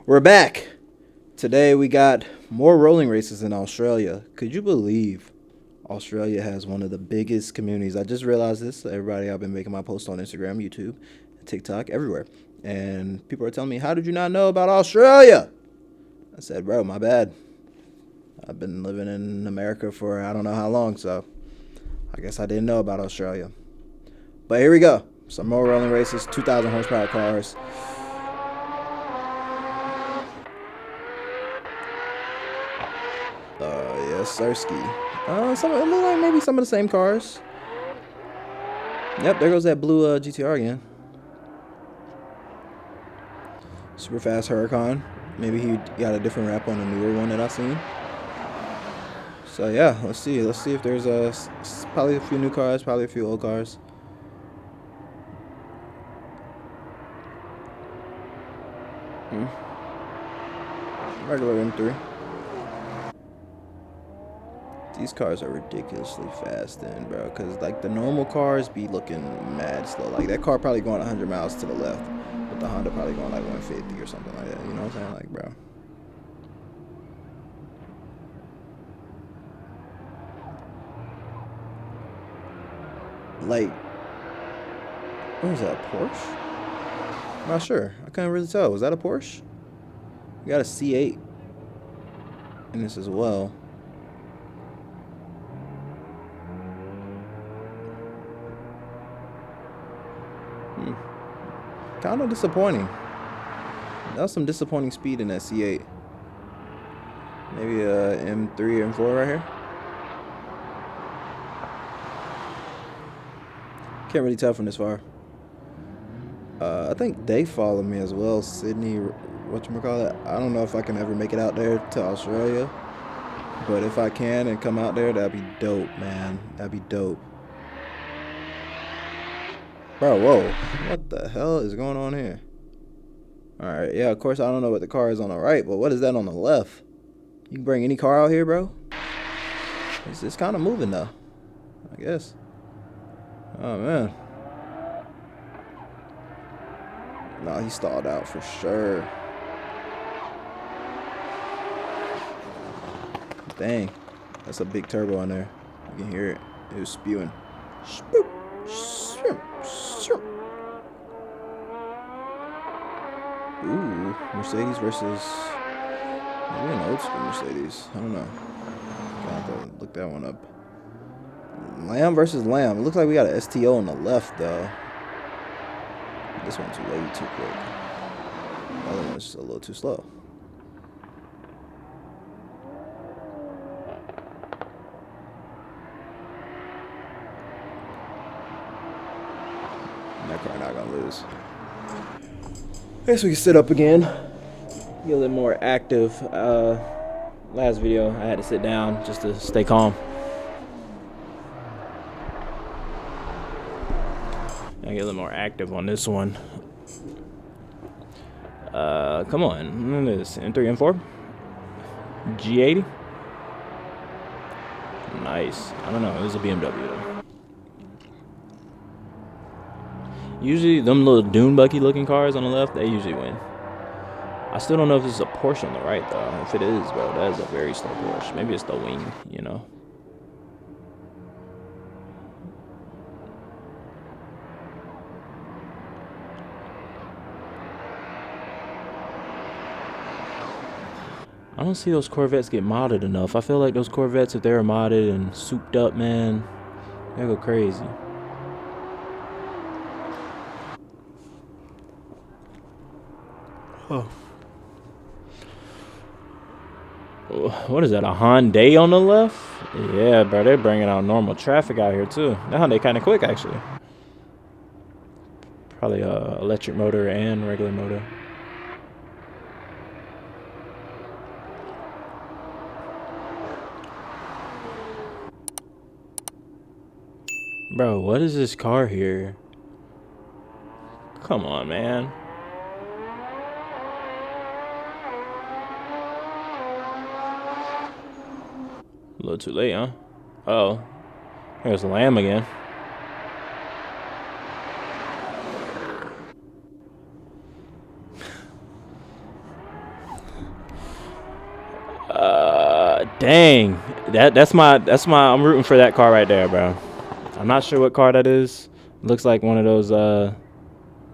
We're back. Today we got more rolling races in Australia. Could you believe Australia has one of the biggest communities? I just realized this. Everybody, I've been making my posts on Instagram, YouTube, TikTok, everywhere. And people are telling me, how did you not know about Australia? I said, bro, my bad. I've been living in America for I don't know how long, so I guess I didn't know about Australia. But here we go. Some more rolling races, 2,000 horsepower cars. Yes, Sirski. It look like maybe some of the same cars. Yep, there goes that blue GTR again. Super fast Huracan. Maybe he got a different wrap on the newer one that I seen. So yeah, let's see. Let's see if there's probably a few new cars, probably a few old cars. Regular M3. These cars are ridiculously fast then, bro. Because, like, the normal cars be looking mad slow. Like, that car probably going 100 miles to the left. But the Honda probably going, like, 150 or something like that. You know what I'm saying? Like, bro. Like, what was that, a Porsche? I'm not sure. I couldn't really tell. Was that a Porsche? We got a C8 in this as well. Kind of disappointing. That was some disappointing speed in that C8. Maybe a M3 or M4 right here. Can't really tell from this far. I think they follow me as well. Sydney, whatchamacallit. I don't know if I can ever make it out there to Australia. But if I can and come out there, that'd be dope, man. That'd be dope. Bro, whoa. What the hell is going on here? Alright, yeah, of course I don't know what the car is on the right, but what is that on the left? You can bring any car out here, bro? It's kind of moving, though. I guess. Oh, man. Nah, he stalled out for sure. Dang. That's a big turbo on there. You can hear it. It was spewing. Spoop. Ooh, Mercedes versus maybe an old school Mercedes. I don't know. Gonna have to look that one up. Lamb versus Lamb. It looks like we got an STO on the left though. This one's way too quick. The other one's just a little too slow. That car not gonna lose. I guess we can sit up again. Get a little more active. Last video, I had to sit down just to stay calm. I get a little more active on this one. Come on. What is this? M3, M4? G80? Nice. I don't know. It was a BMW though. Usually, them little dune bucky looking cars on the left, they usually win. I still don't know if this is a Porsche on the right, though. If it is, bro, that is a very slow Porsche. Maybe it's the wing, you know. I don't see those Corvettes get modded enough. I feel like those Corvettes, if they were modded and souped up, man, they go crazy. Oh. What is that, a Hyundai on the left? Yeah, bro, they're bringing out normal traffic out here, too. That Hyundai kind of quick, actually. Probably a electric motor and regular motor. Bro, what is this car here? Come on, man. A little too late, huh? Uh-oh. There's the Lamb again. Dang, that's my I'm rooting for that car right there, bro. I'm not sure what car that is. Looks like one of those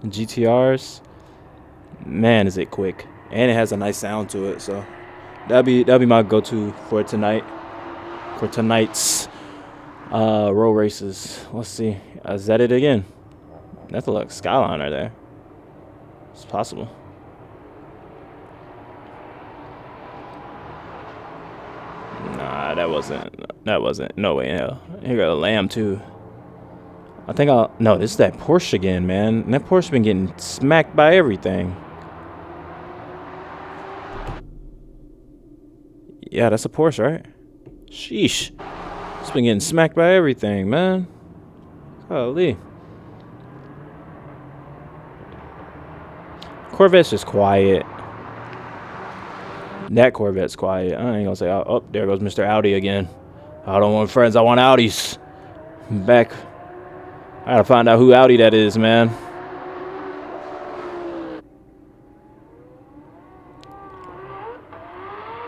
GTRs. Man, is it quick, and it has a nice sound to it. So that'll be my go-to for tonight. For tonight's road races. Let's see. Is that it again? That's a look Skyliner there. It's possible. Nah, that wasn't. No way in hell. Here got a Lamb too. I think I'll. No, this is that Porsche again, man. And that Porsche been getting smacked by everything. Yeah, that's a Porsche, right? Sheesh. It's been getting smacked by everything, man. Holy. Corvette's just quiet. That Corvette's quiet. I ain't gonna say, oh, there goes Mr. Audi again. I don't want friends, I want Audis. I'm back. I gotta find out who Audi that is, man.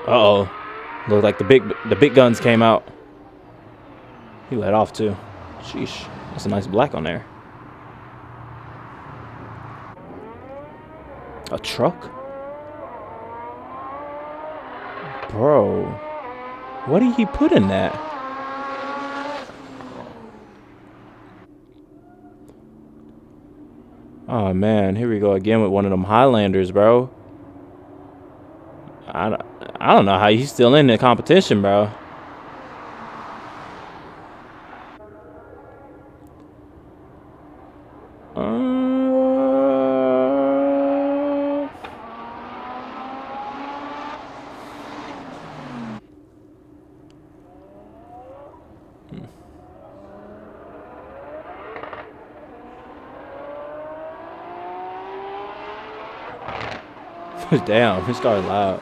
Uh-oh. Look like the big guns came out. He let off too. Sheesh. That's a nice black on there. A truck? Bro. What did he put in that? Oh man, here we go again with one of them Highlanders, bro. I don't know how he's still in the competition, bro. Damn, his car is loud.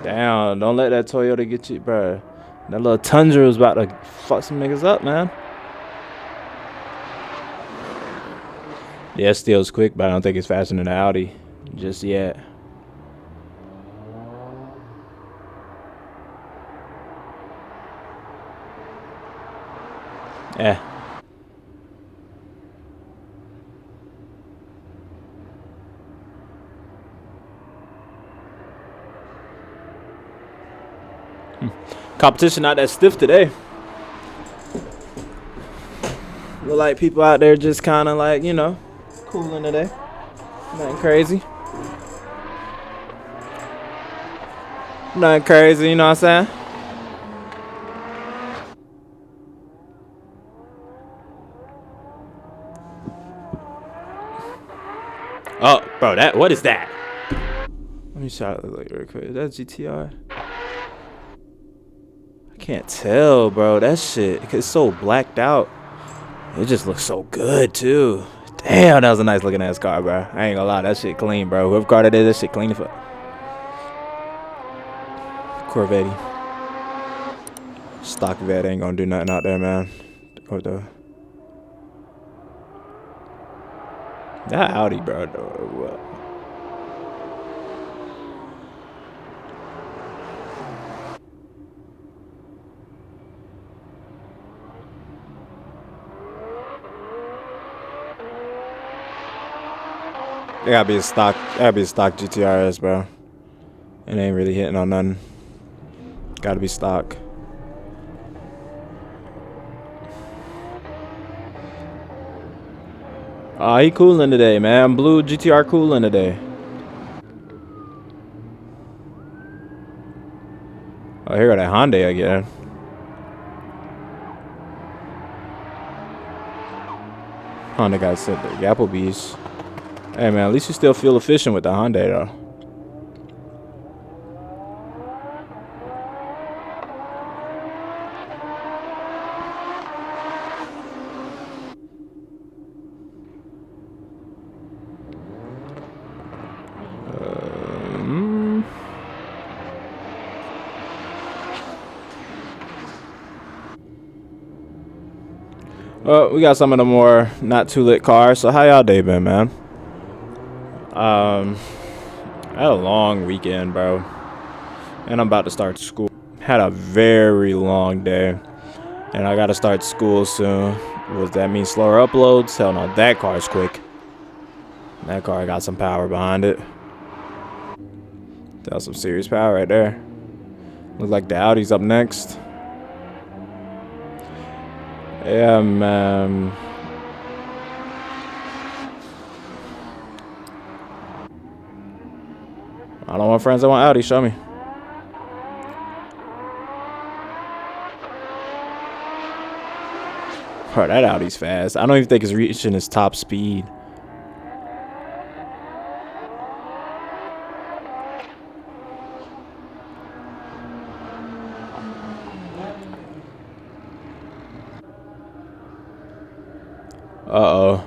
Damn, don't let that Toyota get you, bro. That little Tundra was about to fuck some niggas up, man. Yeah, Steel's quick, but I don't think it's faster than the Audi just yet. Yeah. Competition not that stiff today. Look like people out there just kind of like, you know, cooling today. Nothing crazy. Nothing crazy, you know what I'm saying? Oh, bro, what is that? Let me shout it like real quick. Is that GTR? I can't tell, bro. That shit, it's so blacked out. It just looks so good too. Damn, that was a nice looking ass car, bro. I ain't gonna lie, that shit clean, bro. Whoever car that is, that shit clean as fuck. Corvette. Stock vet ain't gonna do nothing out there, man. What the? That Audi, bro. What? It gotta be a stock. Gotta be a stock GTRS, bro. It ain't really hitting on nothing. Gotta be stock. Oh, he cooling today, man. Blue GTR cooling today. Oh, here got that Hyundai again. Honda got sent to Applebee's. Hey, man, at least you still feel efficient with the Hyundai, though. Well, we got some of the more not too lit cars. So how y'all day been, man? Um, I had a long weekend, bro, and I'm about to start school. Had a very long day, and I gotta start school soon. Does that mean slower uploads? Hell no, that car's quick. That car got some power behind it. That's some serious power right there. Looks like the Audi's up next. Yeah, man. I don't want friends that want Audi. Show me. Bro, that Audi's fast. I don't even think it's reaching its top speed. Uh-oh.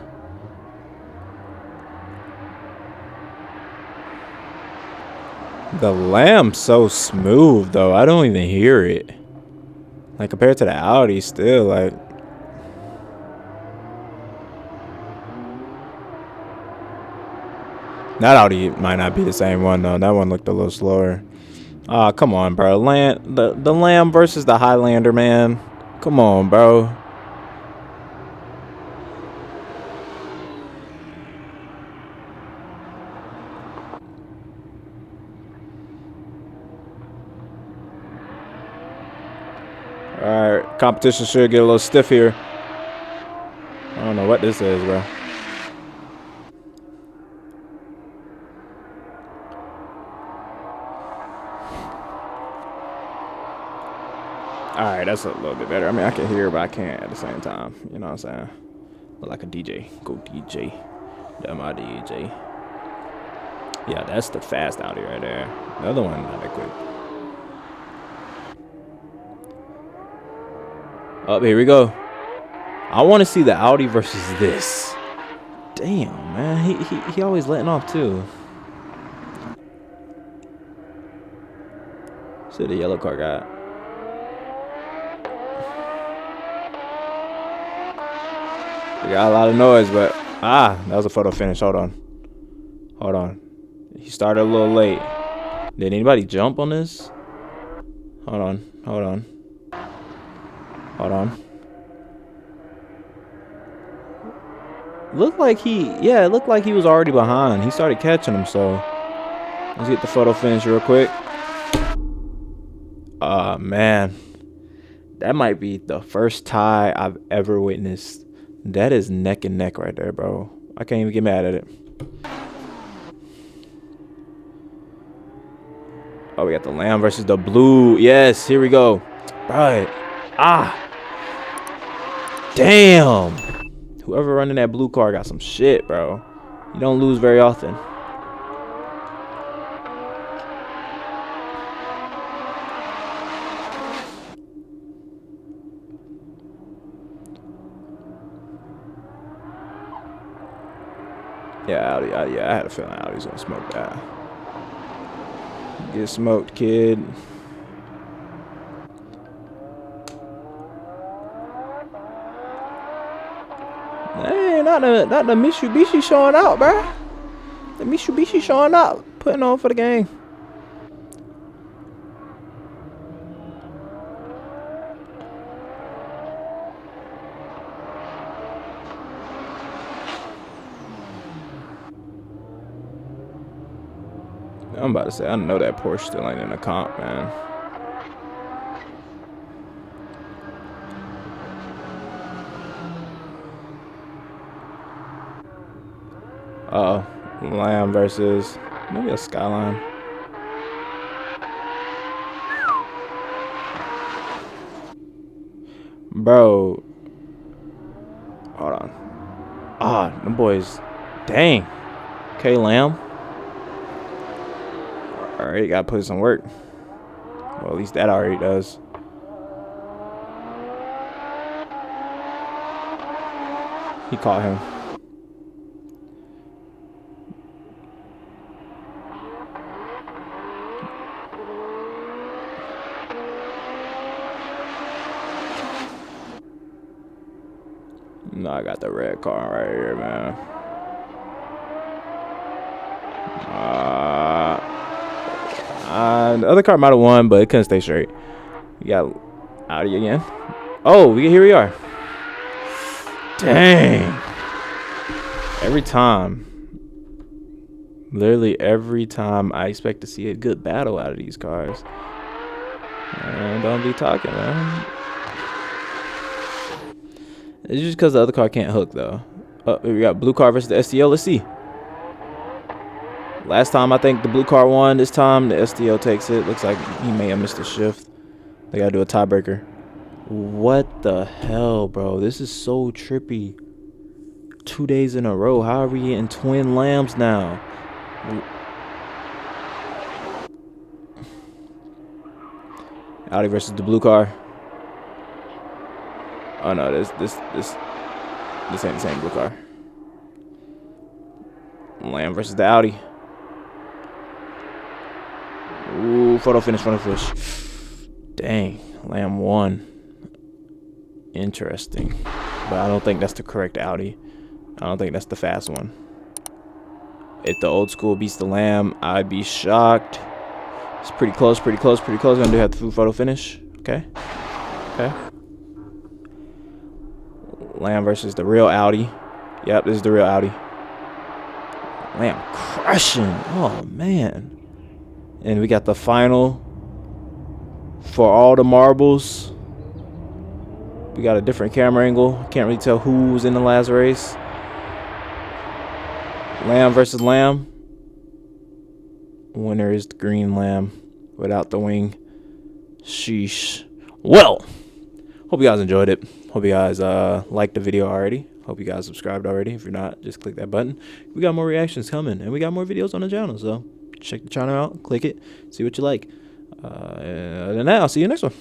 The Lamb's so smooth, though. I don't even hear it. Like, compared to the Audi, still, like... That Audi might not be the same one, though. That one looked a little slower. Ah, come on, bro. The Lamb versus the Highlander, man. Come on, bro. Alright, competition should get a little stiff here. I don't know what this is, bro. Alright, that's a little bit better. I mean, I can hear, but I can't at the same time. You know what I'm saying? Look like a DJ. Go DJ. That my DJ. Yeah, that's the fast Audi right there. The other one, not that quick. Oh, here we go. I want to see the Audi versus this. Damn, man. He always letting off, too. See what the yellow car got. We got a lot of noise, but... Ah, that was a photo finish. Hold on. Hold on. He started a little late. Did anybody jump on this? Hold on. Hold on. Hold on. Looked like it looked like he was already behind. He started catching him, so let's get the photo finish real quick. Man. That might be the first tie I've ever witnessed. That is neck and neck right there, bro. I can't even get mad at it. Oh, we got the Lamb versus the blue. Yes, here we go. Right. Ah. Damn. Whoever running that blue car got some shit, bro. You don't lose very often. Yeah, Audi. Yeah, I had a feeling Audi's gonna smoke that. Get smoked, kid. Hey, not the Mitsubishi showing out, bro. The Mitsubishi showing out, putting on for the game. I'm about to say, I know that Porsche still ain't in the comp, man. Lamb versus maybe a Skyline. Bro. Hold on. Ah, them boys. Dang. Okay, Lamb. Alright, gotta put some work. Well, at least that already does. He caught him. No, I got the red car right here, man. The other car might have won, but it couldn't stay straight. We got Audi again. Oh, here we are. Dang. Every time. Literally every time I expect to see a good battle out of these cars. And don't be talking, man. It's just because the other car can't hook, though. We got blue car versus the STO. Let's see. Last time, I think the blue car won. This time, the STO takes it. Looks like he may have missed a shift. They got to do a tiebreaker. What the hell, bro? This is so trippy. 2 days in a row. How are we getting twin lambs now? Audi versus the blue car. Oh no, this ain't the same blue car. Lamb versus the Audi. Ooh, photo finish. Dang, Lamb won. Interesting, but I don't think that's the correct Audi. I don't think that's the fast one. If the old school beats the Lamb, I'd be shocked. It's pretty close. Gonna do have the photo finish. Okay. Lamb versus the real Audi. Yep, this is the real Audi. Lamb crushing. Oh, man. And we got the final for all the marbles. We got a different camera angle. Can't really tell who was in the last race. Lamb versus Lamb. Winner is the green Lamb without the wing. Sheesh. Well, hope you guys enjoyed it. Hope you guys liked the video already. Hope you guys subscribed already. If you're not, just click that button. We got more reactions coming, and we got more videos on the channel. So check the channel out, click it, see what you like. Other than that, I'll see you next one.